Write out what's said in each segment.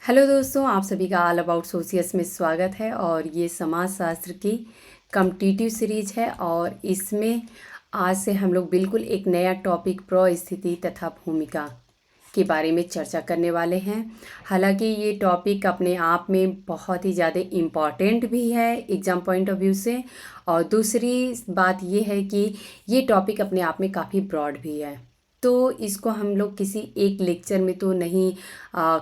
Hello दोस्तों, आप सभी का ऑल अबाउट सोशियस में स्वागत है। और ये समाजशास्त्र की कॉम्पिटिटिव सीरीज है और इसमें आज से हम लोग बिल्कुल एक नया टॉपिक स्थिति तथा भूमिका के बारे में चर्चा करने वाले हैं। हालांकि ये टॉपिक अपने आप में बहुत ही ज़्यादा इम्पॉर्टेंट भी है एग्ज़ाम पॉइंट ऑफ व्यू से, और दूसरी बात ये है कि ये टॉपिक अपने आप में काफ़ी ब्रॉड भी है। तो इसको हम लोग किसी एक लेक्चर में तो नहीं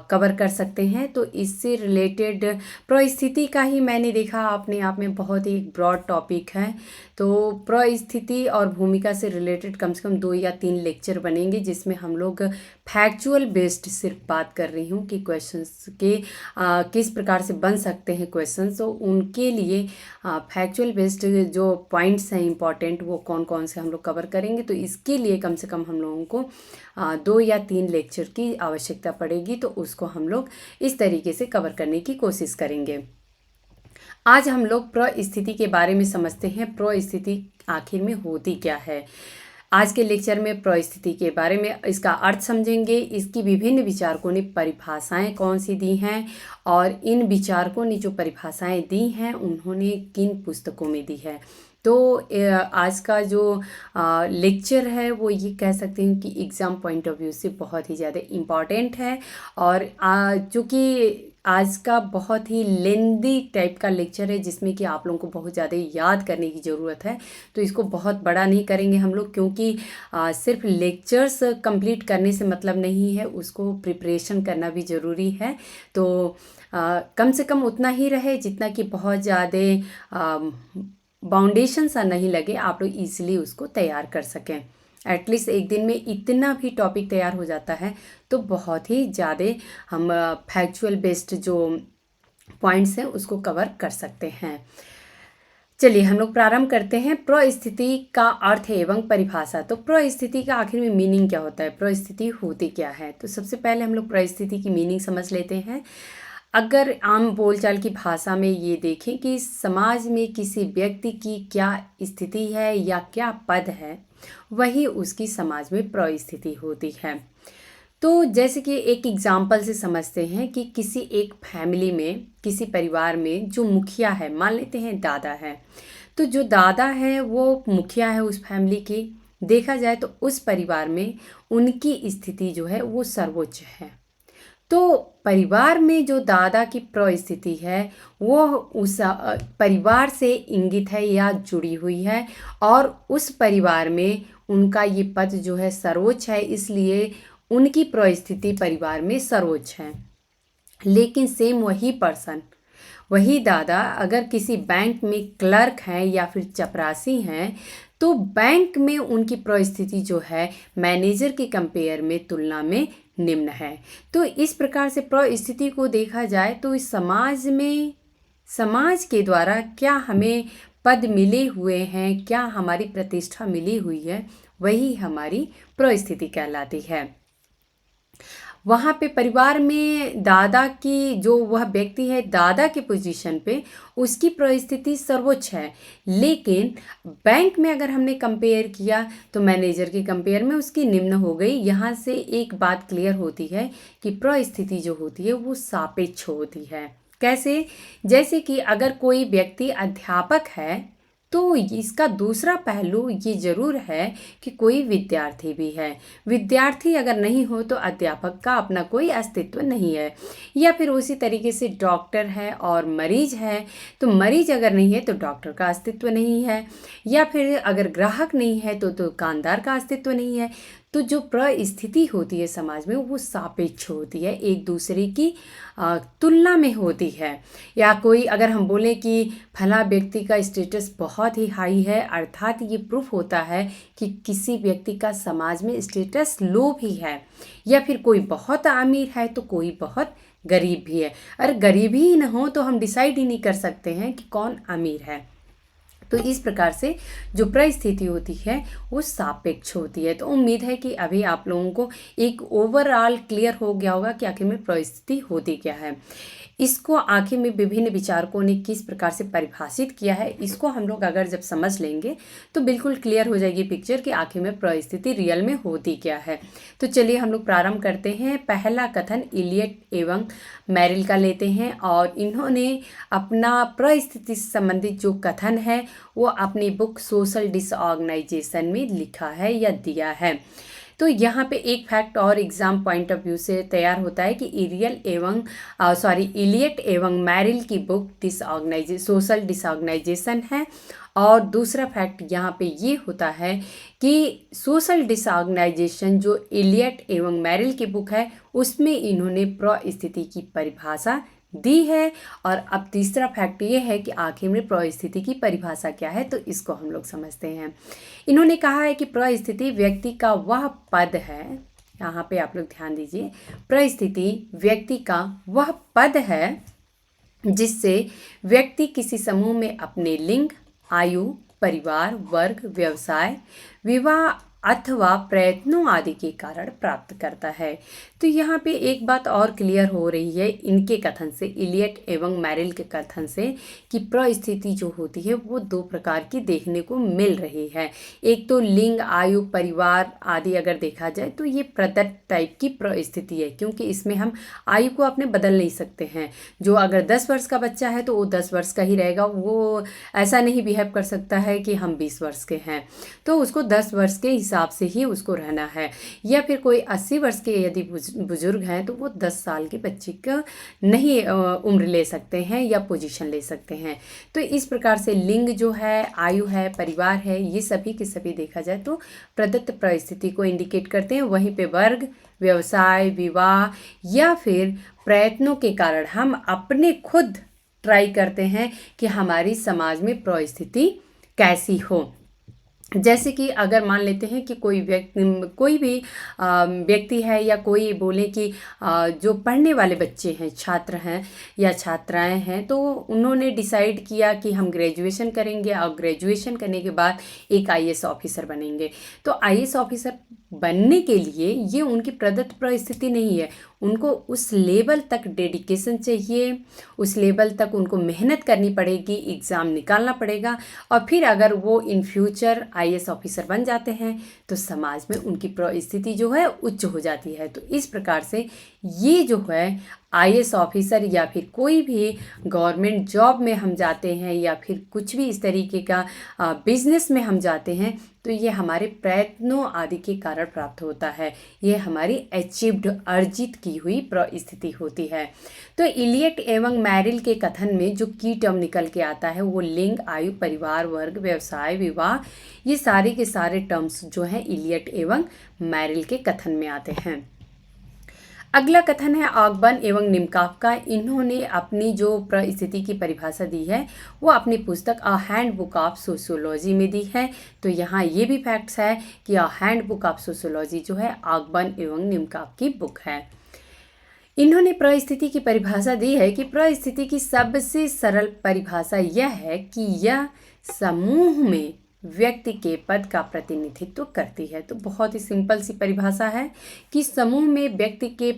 कवर कर सकते हैं। तो इससे रिलेटेड परिस्थिति का ही मैंने देखा अपने आप में बहुत ही ब्रॉड टॉपिक है। तो परिस्थिति और भूमिका से रिलेटेड कम से कम 2 या 3 लेक्चर बनेंगे, जिसमें हम लोग फैक्चुअल बेस्ड सिर्फ बात कर रही हूँ कि क्वेश्चंस के किस प्रकार से बन सकते हैं क्वेश्चंस। तो उनके लिए फैक्चुअल बेस्ड जो पॉइंट्स हैं इंपॉर्टेंट, वो कौन कौन से हम लोग कवर करेंगे। तो इसके लिए कम से कम हम लोगों को 2 या 3 लेक्चर की आवश्यकता पड़ेगी। तो उसको हम लोग इस तरीके से कवर करने की कोशिश करेंगे। आज हम लोग परिस्थिति के बारे में समझते हैं। परिस्थिति आखिर में होती क्या है। आज के लेक्चर में परिस्थिति के बारे में इसका अर्थ समझेंगे, इसकी विभिन्न विचारकों ने परिभाषाएं कौन सी दी हैं, और इन विचारकों ने जो परिभाषाएं दी हैं उन्होंने किन पुस्तकों में दी है। तो आज का जो लेक्चर है वो ये कह सकते हैं कि एग्ज़ाम पॉइंट ऑफ व्यू से बहुत ही ज़्यादा इम्पॉर्टेंट है। और चूँकि आज का बहुत ही लेंदी टाइप का लेक्चर है, जिसमें कि आप लोगों को बहुत ज़्यादा याद करने की ज़रूरत है। तो इसको बहुत बड़ा नहीं करेंगे हम लोग, क्योंकि सिर्फ लेक्चर्स कंप्लीट करने से मतलब नहीं है, उसको प्रिपरेशन करना भी ज़रूरी है। तो कम से कम उतना ही रहे जितना कि बहुत ज़्यादा बाउंडेशन सा नहीं लगे, आप लोग ईजिली उसको तैयार कर सकें। एटलीस्ट एक दिन में इतना भी टॉपिक तैयार हो जाता है तो बहुत ही ज़्यादा हम फैक्चुअल बेस्ड जो पॉइंट्स हैं उसको कवर कर सकते हैं। चलिए हम लोग प्रारंभ करते हैं। परिस्थिति का अर्थ एवं परिभाषा। तो परिस्थिति का आखिर में मीनिंग क्या होता है, परिस्थिति होती क्या है। तो सबसे पहले हम लोग परिस्थिति की मीनिंग समझ लेते हैं। अगर आम बोलचाल की भाषा में ये देखें कि समाज में किसी व्यक्ति की क्या स्थिति है या क्या पद है, वही उसकी समाज में परिस्थिति होती है। तो जैसे कि एक एग्जाम्पल से समझते हैं कि किसी एक फैमिली में, किसी परिवार में जो मुखिया है, मान लेते हैं दादा है। तो जो दादा है वो मुखिया है उस फैमिली की। देखा जाए तो उस परिवार में उनकी स्थिति जो है वो सर्वोच्च है। तो परिवार में जो दादा की परिस्थिति है वो उस परिवार से इंगित है या जुड़ी हुई है, और उस परिवार में उनका ये पद जो है सर्वोच्च है, इसलिए उनकी परिस्थिति परिवार में सर्वोच्च है। लेकिन सेम वही पर्सन, वही दादा अगर किसी बैंक में क्लर्क हैं या फिर चपरासी हैं, तो बैंक में उनकी परिस्थिति जो है मैनेजर के कंपेयर में, तुलना में निम्न है। तो इस प्रकार से परिस्थिति को देखा जाए तो इस समाज में, समाज के द्वारा क्या हमें पद मिले हुए हैं, क्या हमारी प्रतिष्ठा मिली हुई है, वही हमारी परिस्थिति कहलाती है। वहाँ पे परिवार में दादा की, जो वह व्यक्ति है दादा के पोजीशन पे, उसकी परिस्थिति सर्वोच्च है। लेकिन बैंक में अगर हमने कंपेयर किया तो मैनेजर के कंपेयर में उसकी निम्न हो गई। यहाँ से एक बात क्लियर होती है कि परिस्थिति जो होती है वो सापेक्ष होती है। कैसे? जैसे कि अगर कोई व्यक्ति अध्यापक है तो इसका दूसरा पहलू ये ज़रूर है कि कोई विद्यार्थी भी है। विद्यार्थी अगर नहीं हो तो अध्यापक का अपना कोई अस्तित्व नहीं है। या फिर उसी तरीके से डॉक्टर है और मरीज है, तो मरीज अगर नहीं है तो डॉक्टर का अस्तित्व नहीं है। या फिर अगर ग्राहक नहीं है तो दुकानदार का अस्तित्व नहीं है। तो जो परिस्थिति होती है समाज में वो सापेक्ष होती है, एक दूसरे की तुलना में होती है। या कोई अगर हम बोलें कि फला व्यक्ति का स्टेटस बहुत ही हाई है, अर्थात ये प्रूफ होता है कि किसी व्यक्ति का समाज में स्टेटस लो भी है। या फिर कोई बहुत अमीर है तो कोई बहुत गरीब भी है। अगर गरीब ही न हो तो हम डिसाइड ही नहीं कर सकते हैं कि कौन अमीर है। तो इस प्रकार से जो परिस्थिति होती है वो सापेक्ष होती है। तो उम्मीद है कि अभी आप लोगों को एक ओवरऑल क्लियर हो गया होगा कि आखिर में परिस्थिति होती क्या है। इसको आखिर में विभिन्न विचारकों ने किस प्रकार से परिभाषित किया है, इसको हम लोग अगर जब समझ लेंगे तो बिल्कुल क्लियर हो जाएगी पिक्चर कि आखिर में परिस्थिति रियल में होती क्या है। तो चलिए हम लोग प्रारंभ करते हैं। पहला कथन इलियट एवं मैरिल का लेते हैं और इन्होंने अपना परिस्थिति से संबंधित जो कथन है वो अपनी बुक सोशल डिसऑर्गेनाइजेशन में लिखा है या दिया है। तो यहाँ पे एक फैक्ट और एग्जाम पॉइंट ऑफ व्यू से तैयार होता है कि इलियट एवं मैरिल की बुक सोशल डिसऑर्गेनाइजेशन है। और दूसरा फैक्ट यहाँ पे ये होता है कि सोशल डिसऑर्गेनाइजेशन जो इलियट एवं मैरिल की बुक है उसमें इन्होंने परिस्थिति की परिभाषा दी है। और अब तीसरा फैक्ट ये है कि आखिर में परिस्थिति की परिभाषा क्या है, तो इसको हम लोग समझते हैं। इन्होंने कहा है कि परिस्थिति व्यक्ति का वह पद है, यहाँ पे आप लोग ध्यान दीजिए, परिस्थिति व्यक्ति का वह पद है जिससे व्यक्ति किसी समूह में अपने लिंग, आयु, परिवार, वर्ग, व्यवसाय, विवाह अथवा प्रयत्नों आदि के कारण प्राप्त करता है। तो यहाँ पे एक बात और क्लियर हो रही है इनके कथन से, इलियट एवं मैरिल के कथन से, कि परिस्थिति जो होती है वो दो प्रकार की देखने को मिल रही है। एक तो लिंग, आयु, परिवार आदि अगर देखा जाए तो ये प्रदत्त टाइप की परिस्थिति है, क्योंकि इसमें हम आयु को अपने बदल नहीं सकते हैं। जो अगर 10 वर्ष का बच्चा है तो वो 10 वर्ष का ही रहेगा, वो ऐसा नहीं बिहेव कर सकता है कि हम 20 वर्ष के हैं, तो उसको 10 वर्ष के हिसाब से ही उसको रहना है। या फिर कोई 80 वर्ष के यदि बुजुर्ग हैं तो वो 10 साल के बच्चे का नहीं उम्र ले सकते हैं या पोजीशन ले सकते हैं। तो इस प्रकार से लिंग जो है, आयु है, परिवार है, ये सभी के सभी देखा जाए तो प्रदत्त परिस्थिति को इंडिकेट करते हैं। वहीं पे वर्ग, व्यवसाय, विवाह या फिर प्रयत्नों के कारण हम अपने खुद ट्राई करते हैं कि हमारी समाज में परिस्थिति कैसी हो। जैसे कि अगर मान लेते हैं कि कोई भी व्यक्ति है या कोई बोले कि जो पढ़ने वाले बच्चे हैं, छात्र हैं या छात्राएं हैं, तो उन्होंने डिसाइड किया कि हम ग्रेजुएशन करेंगे और ग्रेजुएशन करने के बाद एक आईएएस ऑफिसर बनेंगे। तो आईएएस ऑफिसर बनने के लिए ये उनकी प्रदत्त परिस्थिति नहीं है, उनको उस लेवल तक डेडिकेशन चाहिए, उस लेवल तक उनको मेहनत करनी पड़ेगी, एग्ज़ाम निकालना पड़ेगा। और फिर अगर वो इन फ्यूचर आईएएस ऑफिसर बन जाते हैं तो समाज में उनकी परिस्थिति जो है उच्च हो जाती है। तो इस प्रकार से ये जो है आईएएस ऑफिसर या फिर कोई भी गवर्नमेंट जॉब में हम जाते हैं या फिर कुछ भी इस तरीके का बिजनेस में हम जाते हैं तो ये हमारे प्रयत्नों आदि के कारण प्राप्त होता है। ये हमारी अचीव्ड, अर्जित की हुई परिस्थिति होती है। तो इलियट एवं मैरिल के कथन में जो की टर्म निकल के आता है वो लिंग, आयु, परिवार, वर्ग, व्यवसाय, विवाह, ये सारे के सारे टर्म्स जो हैं इलियट एवं मैरिल के कथन में आते हैं। अगला कथन है ऑगबर्न एवं निमकाफ का। इन्होंने अपनी जो परिस्थिति की परिभाषा दी है वो अपनी पुस्तक अ हैंडबुक ऑफ सोशियोलॉजी में दी है। तो यहाँ ये भी फैक्ट्स है कि अ हैंडबुक ऑफ सोशियोलॉजी जो है ऑगबर्न एवं निमकाफ की बुक है। इन्होंने परिस्थिति की परिभाषा दी है कि परिस्थिति की सबसे सरल परिभाषा यह है कि यह समूह में व्यक्ति के पद का प्रतिनिधित्व करती है। तो बहुत ही सिंपल सी परिभाषा है कि समूह में व्यक्ति के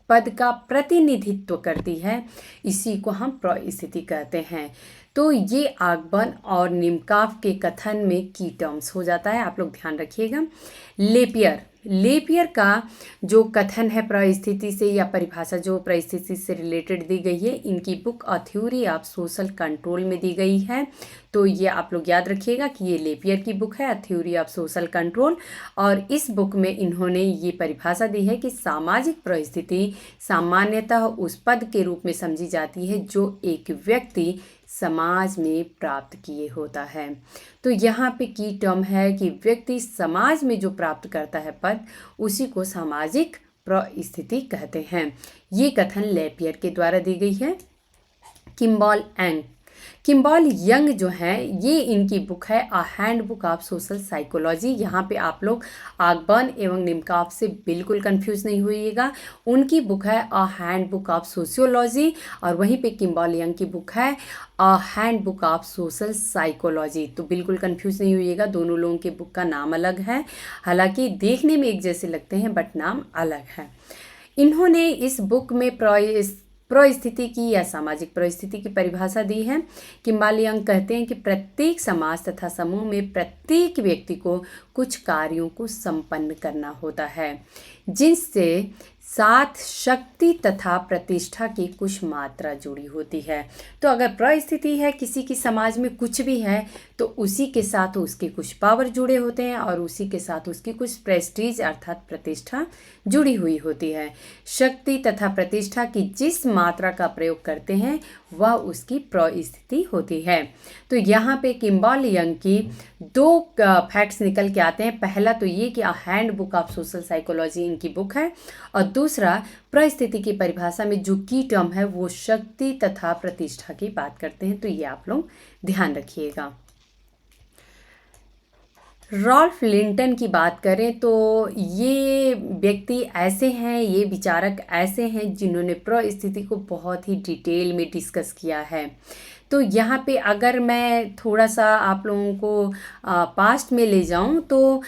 पद का प्रतिनिधित्व करती है, इसी को हम परिस्थिति कहते हैं। तो ये ऑगबर्न और निमकाफ के कथन में की टर्म्स हो जाता है, आप लोग ध्यान रखिएगा। लेपियर का जो कथन है परिस्थिति से या परिभाषा जो परिस्थिति से रिलेटेड दी गई है, इनकी book a theory of social control में दी गई है। तो ये आप लोग याद रखिएगा कि ये लेपियर की बुक है, a theory of social control. और इस बुक में इन्होंने ये परिभाषा दी है कि सामाजिक परिस्थिति सामान्यतः उस पद के रूप में समझी जाती है जो एक व्यक्ति समाज में प्राप्त किए होता है। तो यहाँ पे की टर्म है कि व्यक्ति समाज में जो प्राप्त करता है पद, उसी को सामाजिक परिस्थिति कहते हैं। ये कथन लेपियर के द्वारा दी गई है। किम्बॉल एंग किम्बॉल यंग जो हैं, ये इनकी बुक है अ हैंडबुक ऑफ सोशल साइकोलॉजी। यहाँ पे आप लोग आगबर्न एवं निमकाफ से बिल्कुल कंफ्यूज नहीं होइएगा। उनकी बुक है अ हैंडबुक ऑफ सोशियोलॉजी और वहीं पे किम्बॉल यंग की बुक है अ हैंडबुक ऑफ सोशल साइकोलॉजी। तो बिल्कुल कंफ्यूज नहीं होइएगा, दोनों लोगों के बुक का नाम अलग है, हालांकि देखने में एक जैसे लगते हैं बट नाम अलग है। इन्होंने इस बुक में परिस्थिति की या सामाजिक परिस्थिति की परिभाषा दी है। किम्बॉल यंग कहते हैं कि प्रत्येक समाज तथा समूह में प्रत्येक व्यक्ति को कुछ कार्यों को संपन्न करना होता है जिनसे साथ शक्ति तथा प्रतिष्ठा की कुछ मात्रा जुड़ी होती है। तो अगर परिस्थिति है किसी की समाज में कुछ भी है तो उसी के साथ उसके कुछ पावर जुड़े होते हैं और उसी के साथ उसकी कुछ प्रेस्टीज अर्थात प्रतिष्ठा जुड़ी हुई होती है। शक्ति तथा प्रतिष्ठा की जिस मात्रा का प्रयोग करते हैं वह उसकी परिस्थिति होती है। तो यहाँ पे किम्बॉल यंग की दो फैक्ट्स निकल के आते हैं। पहला तो ये कि अ हैंडबुक ऑफ सोशल साइकोलॉजी इनकी बुक है और दूसरा परिस्थिति की परिभाषा में जो की टर्म है वो शक्ति तथा प्रतिष्ठा की बात करते हैं। तो ये आप लोग ध्यान रखिएगा। रॉल्फ लिंटन की बात करें तो ये व्यक्ति ऐसे हैं, ये विचारक ऐसे हैं जिन्होंने परिस्थिति को बहुत ही डिटेल में डिस्कस किया है। तो यहाँ पे अगर मैं थोड़ा सा आप लोगों को पास्ट में ले जाऊँ तो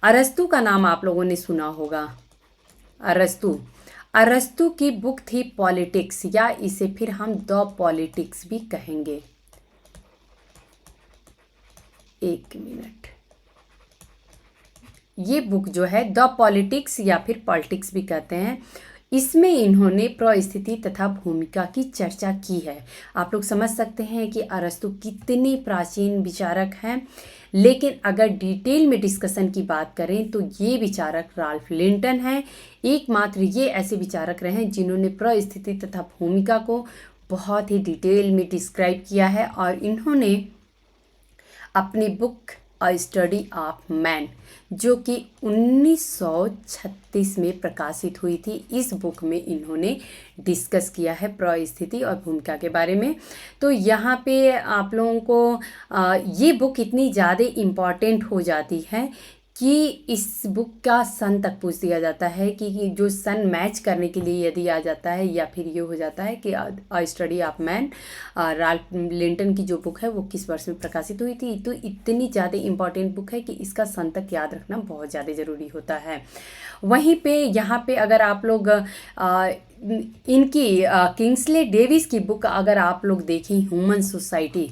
अरस्तु का नाम आप लोगों ने सुना होगा। अरस्तु की बुक थी पॉलिटिक्स, या इसे फिर हम द पॉलिटिक्स भी कहेंगे। एक मिनट, ये बुक जो है द पॉलिटिक्स या फिर पॉलिटिक्स भी कहते हैं, इसमें इन्होंने परिस्थिति तथा भूमिका की चर्चा की है। आप लोग समझ सकते हैं कि अरस्तु कितने प्राचीन विचारक हैं, लेकिन अगर डिटेल में डिस्कशन की बात करें तो ये विचारक राल्फ लिंटन हैं। एकमात्र ये ऐसे विचारक रहे हैं जिन्होंने परिस्थिति तथा भूमिका को बहुत ही डिटेल में डिस्क्राइब किया है और इन्होंने अपनी book a study of man जो कि 1936 में प्रकाशित हुई थी, इस बुक में इन्होंने डिस्कस किया है परिस्थिति और भूमिका के बारे में। तो यहाँ पे आप लोगों को ये बुक इतनी ज़्यादा इम्पॉर्टेंट हो जाती है कि इस बुक का सन तक पूछ दिया जाता है कि जो सन मैच करने के लिए यदि आ जाता है या फिर ये हो जाता है कि अ study of man Ralph Linton की जो बुक है वो किस वर्ष में प्रकाशित हुई थी। तो इतनी ज़्यादा इम्पॉर्टेंट बुक है कि इसका सन तक याद रखना बहुत ज़्यादा ज़रूरी होता है। वहीं पे यहाँ पे अगर आप लोग इनकी किंग्सले डेविस की बुक अगर आप लोग देखें ह्यूमन सोसाइटी,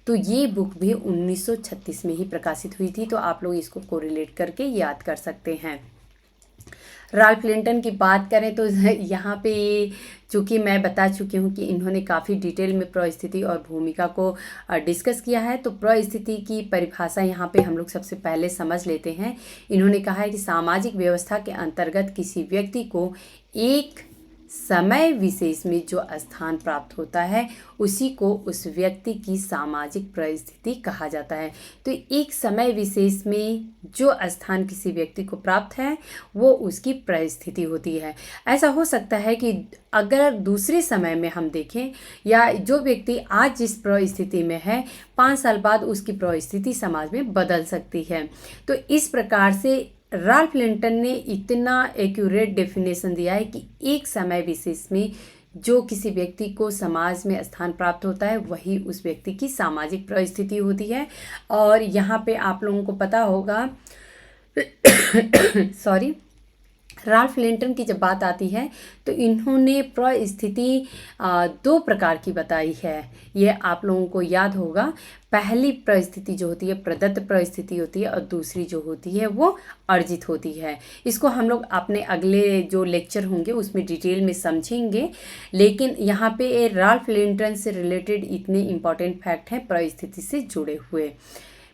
तो ये बुक भी 1936 में ही प्रकाशित हुई थी। तो आप लोग इसको कोरिलेट करके याद कर सकते हैं। राल्फ लिंटन की बात करें तो यहाँ पे चूँकि मैं बता चुकी हूँ कि इन्होंने काफ़ी डिटेल में परिस्थिति और भूमिका को डिस्कस किया है। तो परिस्थिति की परिभाषा यहाँ पे हम लोग सबसे पहले समझ लेते हैं। इन्होंने कहा है कि सामाजिक व्यवस्था के अंतर्गत किसी व्यक्ति को एक समय विशेष में जो स्थान प्राप्त होता है उसी को उस व्यक्ति की सामाजिक परिस्थिति कहा जाता है। तो एक समय विशेष में जो स्थान किसी व्यक्ति को प्राप्त है वो उसकी परिस्थिति होती है। ऐसा हो सकता है कि अगर दूसरे समय में हम देखें या जो व्यक्ति आज जिस परिस्थिति में है 5 साल बाद उसकी परिस्थिति समाज में बदल सकती है। तो इस प्रकार से राल्फ लिंटन ने इतना एक्यूरेट डेफिनेशन दिया है कि एक समय विशेष में जो किसी व्यक्ति को समाज में स्थान प्राप्त होता है वही उस व्यक्ति की सामाजिक परिस्थिति होती है। और यहाँ पे आप लोगों को पता होगा सॉरी, राल्फ लिंटन की जब बात आती है तो इन्होंने परिस्थिति 2 प्रकार की बताई है। ये आप लोगों को याद होगा। पहली परिस्थिति जो होती है प्रदत्त परिस्थिति होती है और दूसरी जो होती है वो अर्जित होती है। इसको हम लोग अपने अगले जो लेक्चर होंगे उसमें डिटेल में समझेंगे, लेकिन यहाँ पे राल्फ लिंटन से रिलेटेड इतने इम्पॉर्टेंट फैक्ट हैं परिस्थिति से जुड़े हुए।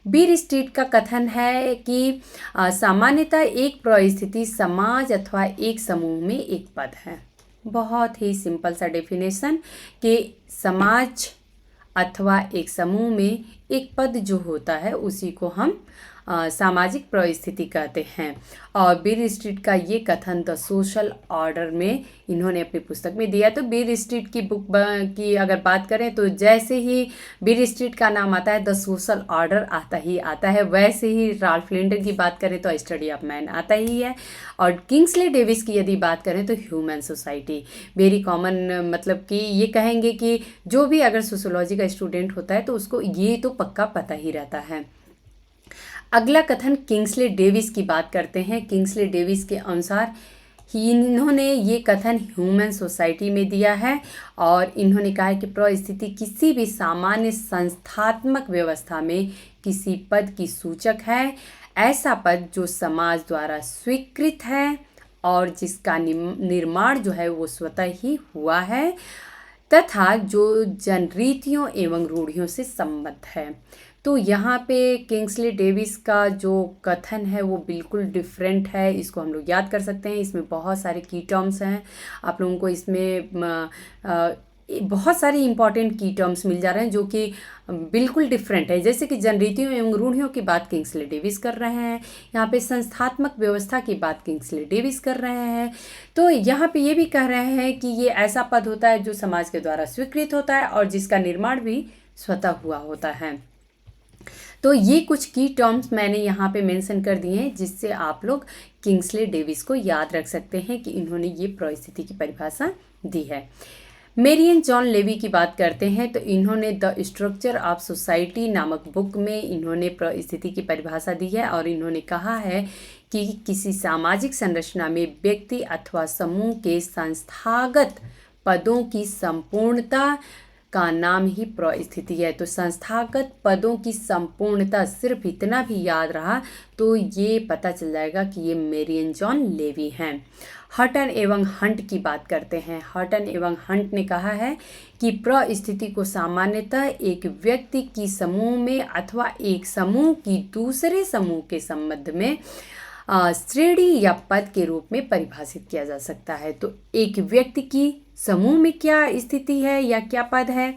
बीर स्ट्रीट का कथन है कि सामान्यतः एक परिस्थिति समाज अथवा एक समूह में एक पद है। बहुत ही सिंपल सा डेफिनेशन कि समाज अथवा एक समूह में एक पद जो होता है उसी को हम सामाजिक परिस्थिति कहते हैं। और बीर स्ट्रीट का ये कथन द सोशल ऑर्डर में इन्होंने अपनी पुस्तक में दिया। तो बीर स्ट्रीट की बुक की अगर बात करें तो जैसे ही बीर स्ट्रीट का नाम आता है द सोशल ऑर्डर आता है, वैसे ही राल्फ लिंडन की बात करें तो स्टडी ऑफ मैन आता ही है। और किंग्सले डेविस की यदि बात करें तो ह्यूमन सोसाइटी, वेरी कॉमन, मतलब कि ये कहेंगे कि जो भी अगर सोशोलॉजी का स्टूडेंट होता है तो उसको ये तो पक्का पता ही रहता है। अगला कथन किंग्सले डेविस की बात करते हैं। किंग्सले डेविस के अनुसार इन्होंने ये कथन ह्यूमन सोसाइटी में दिया है और इन्होंने कहा है कि परिस्थिति किसी भी सामान्य संस्थात्मक व्यवस्था में किसी पद की सूचक है, ऐसा पद जो समाज द्वारा स्वीकृत है और जिसका निर्माण जो है वो स्वतः ही हुआ है तथा जो जनरीतियों एवं रूढ़ियों से संबद्ध है। तो यहाँ पे किंग्सले डेविस का जो कथन है वो बिल्कुल डिफरेंट है, इसको हम लोग याद कर सकते हैं। इसमें बहुत सारे की टर्म्स हैं, आप लोगों को इसमें बहुत सारे इंपॉर्टेंट की टर्म्स मिल जा रहे हैं जो कि बिल्कुल डिफरेंट है। जैसे कि जनरीतियों एवं रूढ़ियों की बात किंग्सले डेविस कर रहे हैं, यहाँ पे संस्थात्मक व्यवस्था की बात किंग्सले डेविस कर रहे हैं। तो यहाँ पे ये भी कह रहे हैं कि ये ऐसा पद होता है जो समाज के द्वारा स्वीकृत होता है और जिसका निर्माण भी स्वतः हुआ होता है। तो ये कुछ की टर्म्स मैंने यहाँ पे मेंशन कर दिए हैं जिससे आप लोग किंग्सले डेविस को याद रख सकते हैं कि इन्होंने ये परिस्थिति की परिभाषा दी है। मेरियन जॉन लेवी की बात करते हैं तो इन्होंने द स्ट्रक्चर ऑफ सोसाइटी नामक बुक में इन्होंने परिस्थिति की परिभाषा दी है और इन्होंने कहा है कि किसी सामाजिक संरचना में व्यक्ति अथवा समूह के संस्थागत पदों की संपूर्णता का नाम ही परिस्थिति है। तो संस्थागत पदों की संपूर्णता, सिर्फ इतना भी याद रहा तो ये पता चल जाएगा कि ये मेरियन जॉन लेवी हैं। हटन एवं हंट की बात करते हैं। हटन एवं हंट ने कहा है कि परिस्थिति को सामान्यतः एक व्यक्ति की समूह में अथवा एक समूह की दूसरे समूह के संबंध में श्रेणी या पद के रूप में परिभाषित किया जा सकता है। तो एक व्यक्ति की समूह में क्या स्थिति है या क्या पद है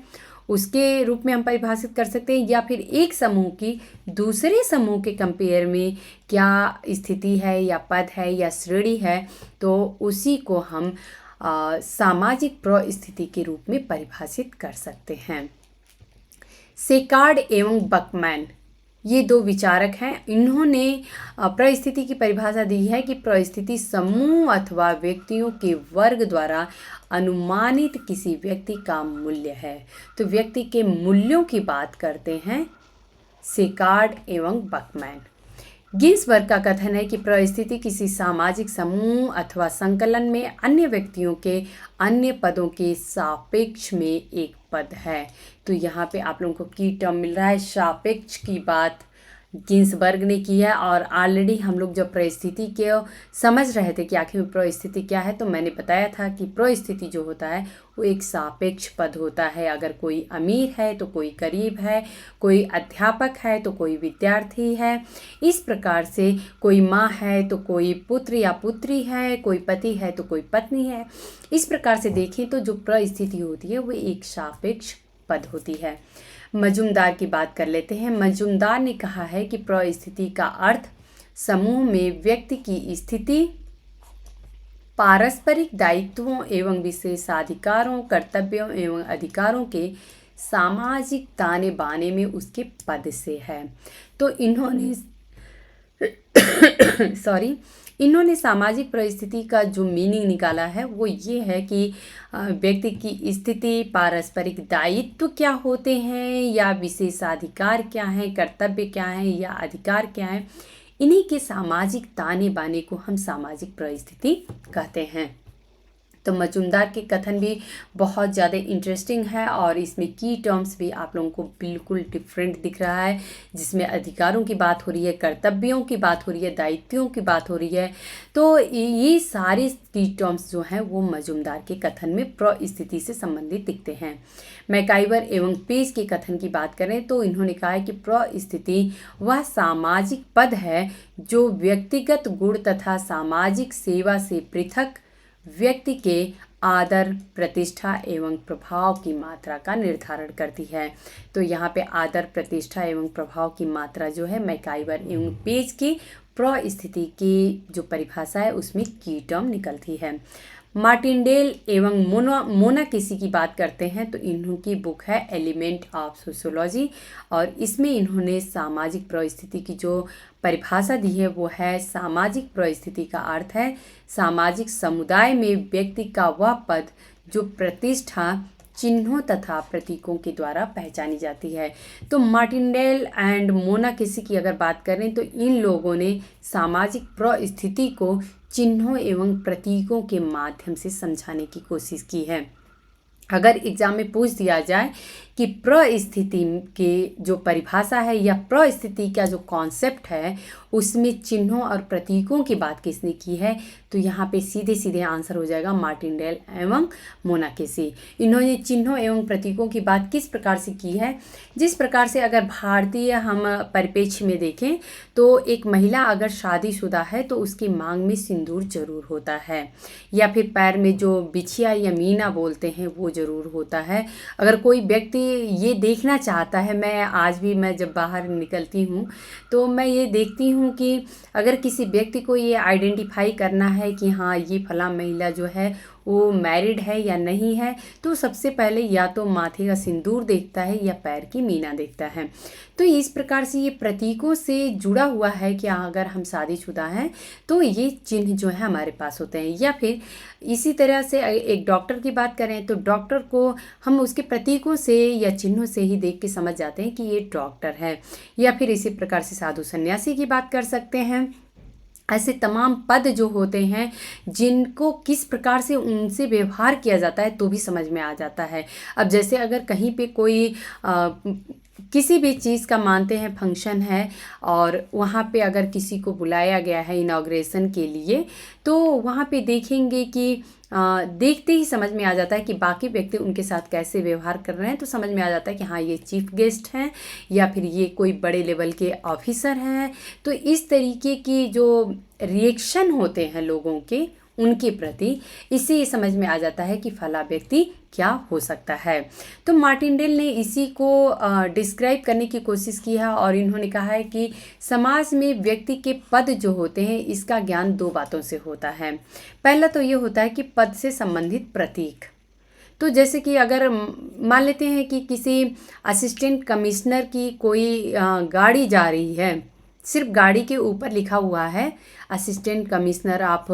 उसके रूप में हम परिभाषित कर सकते हैं, या फिर एक समूह की दूसरे समूह के कंपेयर में क्या स्थिति है या पद है या श्रेणी है, तो उसी को हम सामाजिक परिस्थिति के रूप में परिभाषित कर सकते हैं। सेकार्ड एवं बकमैन ये दो विचारक हैं। इन्होंने परिस्थिति की परिभाषा दी है कि परिस्थिति समूह अथवा व्यक्तियों के वर्ग द्वारा अनुमानित किसी व्यक्ति का मूल्य है। तो व्यक्ति के मूल्यों की बात करते हैं सेकार्ड एवं बकमैन। गिन्सबर्ग का कथन है कि परिस्थिति किसी सामाजिक समूह अथवा संकलन में अन्य व्यक्तियों के अन्य पदों के सापेक्ष में एक पद है। तो यहाँ पे आप लोगों को की टर्म मिल रहा है, सापेक्ष की बात गिन्सबर्ग ने की है। और ऑलरेडी हम लोग जब परिस्थिति के समझ रहे थे कि आखिर में परिस्थिति क्या है, तो मैंने बताया था कि परिस्थिति जो होता है वो एक सापेक्ष पद होता है। अगर कोई अमीर है तो कोई गरीब है, कोई अध्यापक है तो कोई विद्यार्थी है, इस प्रकार से कोई माँ है तो कोई पुत्र या पुत्री है, कोई पति है तो कोई पत्नी है। इस प्रकार से देखें तो जो परिस्थिति होती है वो एक सापेक्ष पद होती है। मजूमदार की बात कर लेते हैं। मजूमदार ने कहा है कि परिस्थिति का अर्थ समूह में व्यक्ति की स्थिति, पारस्परिक दायित्वों एवं विशेषाधिकारों, कर्तव्यों एवं अधिकारों के सामाजिक ताने बाने में उसके पद से है। तो इन्होंने सामाजिक परिस्थिति का जो मीनिंग निकाला है वो ये है कि व्यक्ति की स्थिति, पारस्परिक दायित्व क्या होते हैं या विशेषाधिकार क्या हैं, कर्तव्य क्या हैं या अधिकार क्या हैं, इन्हीं के सामाजिक ताने बाने को हम सामाजिक परिस्थिति कहते हैं। तो मजूमदार के कथन भी बहुत ज़्यादा इंटरेस्टिंग है और इसमें की टर्म्स भी आप लोगों को बिल्कुल डिफरेंट दिख रहा है, जिसमें अधिकारों की बात हो रही है, कर्तव्यों की बात हो रही है, दायित्वों की बात हो रही है। तो ये सारे की टर्म्स जो हैं वो मजूमदार के कथन में परिस्थिति से संबंधित दिखते हैं। मैकाइवर एवं पेज के कथन की बात करें तो इन्होंने कहा है कि परिस्थिति वह सामाजिक पद है जो व्यक्तिगत गुण तथा सामाजिक सेवा से पृथक व्यक्ति के आदर, प्रतिष्ठा एवं प्रभाव की मात्रा का निर्धारण करती है। तो यहाँ पे आदर, प्रतिष्ठा एवं प्रभाव की मात्रा जो है मैकाइवर एवं पेज की स्थिति की जो परिभाषा है उसमें की टर्म निकलती है। मार्टिनडेल एवं मोनाकेसी की बात करते हैं तो इन्होंने बुक है एलिमेंट ऑफ सोशियोलॉजी, और इसमें इन्होंने सामाजिक परिस्थिति की जो परिभाषा दी है वो है, सामाजिक परिस्थिति का अर्थ है सामाजिक समुदाय में व्यक्ति का वह पद जो प्रतिष्ठा, चिन्हों तथा प्रतीकों के द्वारा पहचानी जाती है। तो मार्टिनडेल एंड मोनाकेसी की अगर बात करें तो इन लोगों ने सामाजिक परिस्थिति को चिन्हों एवं प्रतीकों के माध्यम से समझाने की कोशिश की है। अगर एग्जाम में पूछ दिया जाए कि परिस्थिति के जो परिभाषा है या परिस्थिति का जो कॉन्सेप्ट है उसमें चिन्हों और प्रतीकों की बात किसने की है, तो यहाँ पे सीधे सीधे आंसर हो जाएगा मार्टिनडेल एवं मोनाकेसी। इन्होंने चिन्हों एवं प्रतीकों की बात किस प्रकार से की है, जिस प्रकार से अगर भारतीय हम परिप्रेक्ष्य में देखें तो एक महिला अगर शादीशुदा है तो उसकी मांग में सिंदूर जरूर होता है, या फिर पैर में जो बिछिया या मीना बोलते हैं वो जरूर होता है। अगर कोई व्यक्ति ये देखना चाहता है, मैं आज भी मैं जब बाहर निकलती हूँ तो मैं ये देखती हूँ कि अगर किसी व्यक्ति को ये आइडेंटिफाई करना है कि हाँ ये फला महिला जो है वो मैरिड है या नहीं है, तो सबसे पहले या तो माथे का सिंदूर देखता है या पैर की मीना देखता है। तो इस प्रकार से ये प्रतीकों से जुड़ा हुआ है कि अगर हम शादीशुदा हैं तो ये चिन्ह जो है हमारे पास होते हैं। या फिर इसी तरह से एक डॉक्टर की बात करें तो डॉक्टर को हम उसके प्रतीकों से या चिन्हों से ही देख के समझ जाते हैं कि ये डॉक्टर है। या फिर इसी प्रकार से साधु सन्यासी की बात कर सकते हैं। ऐसे तमाम पद जो होते हैं जिनको किस प्रकार से उनसे व्यवहार किया जाता है तो भी समझ में आ जाता है। अब जैसे अगर कहीं पे कोई किसी भी चीज़ का मानते हैं फंक्शन है और वहाँ पे अगर किसी को बुलाया गया है इनॉग्रेशन के लिए, तो वहाँ पे देखेंगे कि देखते ही समझ में आ जाता है कि बाकी व्यक्ति उनके साथ कैसे व्यवहार कर रहे हैं। तो समझ में आ जाता है कि हाँ ये चीफ गेस्ट हैं या फिर ये कोई बड़े लेवल के ऑफिसर हैं। तो इस तरीके की जो रिएक्शन होते हैं लोगों के उनके प्रति, इससे ये समझ में आ जाता है कि फला व्यक्ति क्या हो सकता है। तो मार्टिनडेल ने इसी को डिस्क्राइब करने की कोशिश की है और इन्होंने कहा है कि समाज में व्यक्ति के पद जो होते हैं इसका ज्ञान दो बातों से होता है। पहला तो ये होता है कि पद से संबंधित प्रतीक। तो जैसे कि अगर मान लेते हैं कि किसी असिस्टेंट कमिश्नर की कोई गाड़ी जा रही है, सिर्फ गाड़ी के ऊपर लिखा हुआ है असिस्टेंट कमिश्नर ऑफ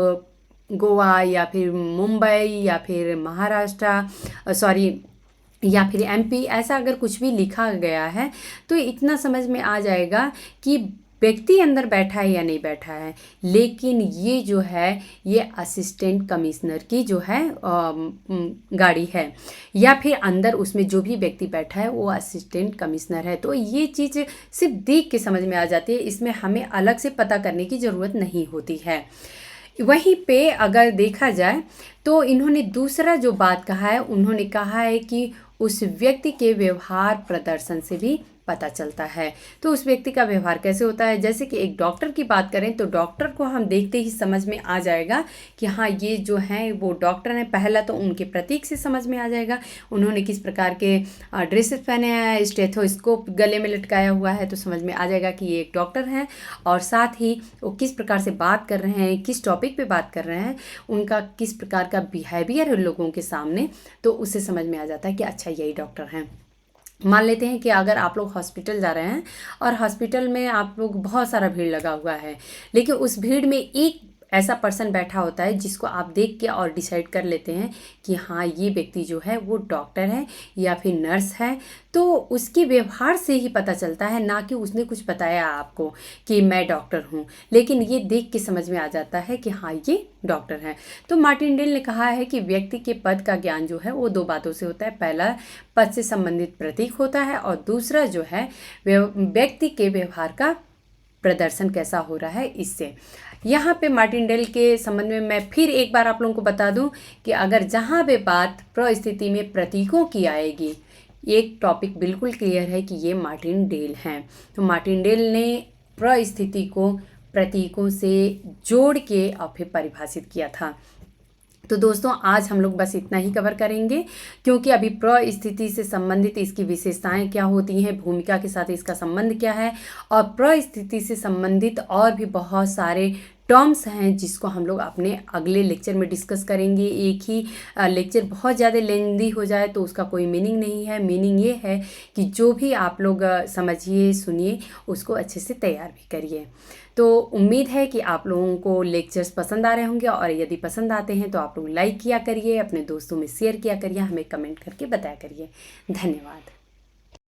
गोवा या फिर मुंबई या फिर महाराष्ट्र या फिर एमपी, ऐसा अगर कुछ भी लिखा गया है तो इतना समझ में आ जाएगा कि व्यक्ति अंदर बैठा है या नहीं बैठा है। लेकिन ये जो है ये असिस्टेंट कमिश्नर की जो है गाड़ी है, या फिर अंदर उसमें जो भी व्यक्ति बैठा है वो असिस्टेंट कमिश्नर है। तो ये चीज़ सिर्फ देख के समझ में आ जाती है, इसमें हमें अलग से पता करने की ज़रूरत नहीं होती है। वहीं पे अगर देखा जाए तो इन्होंने दूसरा जो बात कहा है, उन्होंने कहा है कि उस व्यक्ति के व्यवहार प्रदर्शन से भी पता चलता है। तो उस व्यक्ति का व्यवहार कैसे होता है, जैसे कि एक डॉक्टर की बात करें तो डॉक्टर को हम देखते ही समझ में आ जाएगा कि हाँ ये जो हैं वो डॉक्टर हैं। पहला तो उनके प्रतीक से समझ में आ जाएगा, उन्होंने किस प्रकार के ड्रेसेस पहने हैं, स्टेथोस्कोप गले में लटकाया हुआ है, तो समझ में आ जाएगा कि ये एक डॉक्टर हैं। और साथ ही वो किस प्रकार से बात कर रहे हैं, किस टॉपिक पे बात कर रहे हैं, उनका किस प्रकार का बिहेवियर है लोगों के सामने, तो उससे समझ में आ जाता है कि अच्छा यही डॉक्टर हैं। मान लेते हैं कि अगर आप लोग हॉस्पिटल जा रहे हैं और हॉस्पिटल में आप लोग बहुत सारा भीड़ लगा हुआ है, लेकिन उस भीड़ में एक ऐसा पर्सन बैठा होता है जिसको आप देख के और डिसाइड कर लेते हैं कि हाँ ये व्यक्ति जो है वो डॉक्टर है या फिर नर्स है। तो उसके व्यवहार से ही पता चलता है, ना कि उसने कुछ बताया आपको कि मैं डॉक्टर हूँ, लेकिन ये देख के समझ में आ जाता है कि हाँ ये डॉक्टर है। तो मार्टिनडेल ने कहा है कि व्यक्ति के पद का ज्ञान जो है वो दो बातों से होता है। पहला पद से संबंधित प्रतीक होता है और दूसरा जो है व्यक्ति के व्यवहार का प्रदर्शन कैसा हो रहा है इससे। यहाँ पे मार्टिनडेल के संबंध में मैं फिर एक बार आप लोगों को बता दूं कि अगर जहाँ भी बात परिस्थिति में प्रतीकों की आएगी, एक टॉपिक बिल्कुल क्लियर है कि ये मार्टिनडेल हैं। तो मार्टिनडेल ने परिस्थिति को प्रतीकों से जोड़ के और फिर परिभाषित किया था। तो दोस्तों आज हम लोग बस इतना ही कवर करेंगे, क्योंकि अभी प्रस्थिति से संबंधित इसकी विशेषताएं क्या होती हैं, भूमिका के साथ इसका संबंध क्या है, और प्रस्थिति से संबंधित और भी बहुत सारे टर्म्स हैं जिसको हम लोग अपने अगले लेक्चर में डिस्कस करेंगे। एक ही लेक्चर बहुत ज़्यादा लेंदी हो जाए तो उसका कोई मीनिंग नहीं है। मीनिंग ये है कि जो भी आप लोग समझिए, सुनिए, उसको अच्छे से तैयार भी करिए। तो उम्मीद है कि आप लोगों को लेक्चर्स पसंद आ रहे होंगे, और यदि पसंद आते हैं तो आप लोग लाइक किया करिए, अपने दोस्तों में शेयर किया करिए, हमें कमेंट करके बताया करिए। धन्यवाद।